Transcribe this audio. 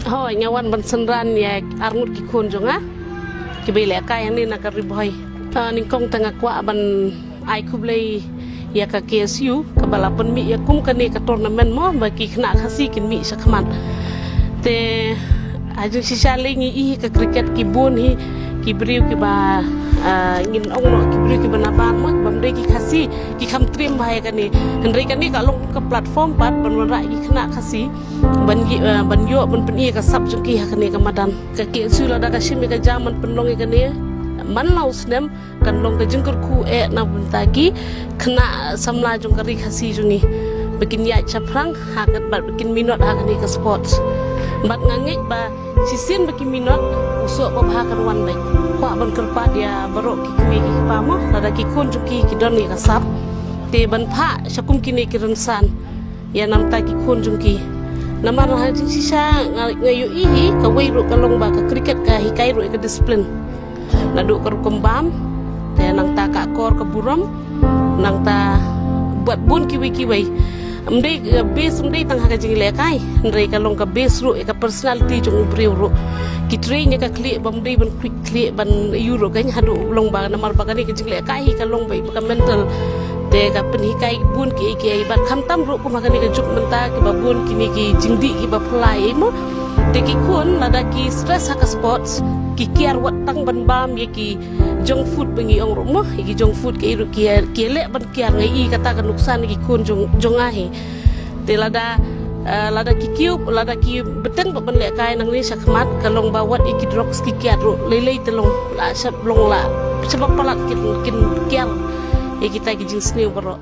Hoi ngawan ban senran ya arngut ki kun jonga ki bele ka yang ni nak riboy ning kong tengah kwa ban ai khublei ya ka KSU ka balapan mi ya kum ka ni ka tournament mo ba ki khna khasi kin mi sakman te ajung si saling i ka cricket ki bun hi ki briu ki ba ngin ong no ki briu ki banaban mo bam de ki khasi ki kham trim bhai ka ni hendrei ka ni ka long ka platform pat ban ra ki khna khasi ban yo ban peni ka sap chung ki ha ka ni ka madan ka KSU la da ka shimi ka jaman penlong ka ni man lau snem kan long ka jengker ku na buntagi kena samla jung kari khasi jungi bikin ya chaprang hakat bat bikin minot ha ni ka sports bat ngangit ba sisin bikin minot usuk ba hakan wan bai kwa ban kerpa dia barok ki kimi ki pa mo lada ki kun juki ki don ni ka sap te ban pha sakum kini ki rensan ya nam ta ki kun jungki nama ha jing sisa ngayu ihi ka wei ru ka long ba ka cricket ka hikai ru ka disiplin nadu ka kembam te nang ta ka kor ka buram nang ta buat bun kiwi amdei base amdei tang ha ka jing le kai ndrei ka long ka base ru ka personality jung breu ru ki train ka kli bam dei ban quick kli ban euro kan hadu long ba namar ba ka ni ka jing le kai ka long bai ka mental te ka pen hikai bun ki ba kham tam ru kuma ka ni ka juk menta ki ba bun ki ni ki jingdi ki ba fly mo te ki kun lada ki stress ha ka sports ki kiar wat tang ban bam ye ki jong food bengi ong rumo ki jong food ki ru ki le ban kiar ngai i kata ka nuksan ki kun jong ahi te lada ki kiu lada ki beteng ban le kai nang ni sakmat kalong bawat iki drugs ki kiar ru lelei telong la sap long la sebab palat kin kiar e kita ki jing sni bro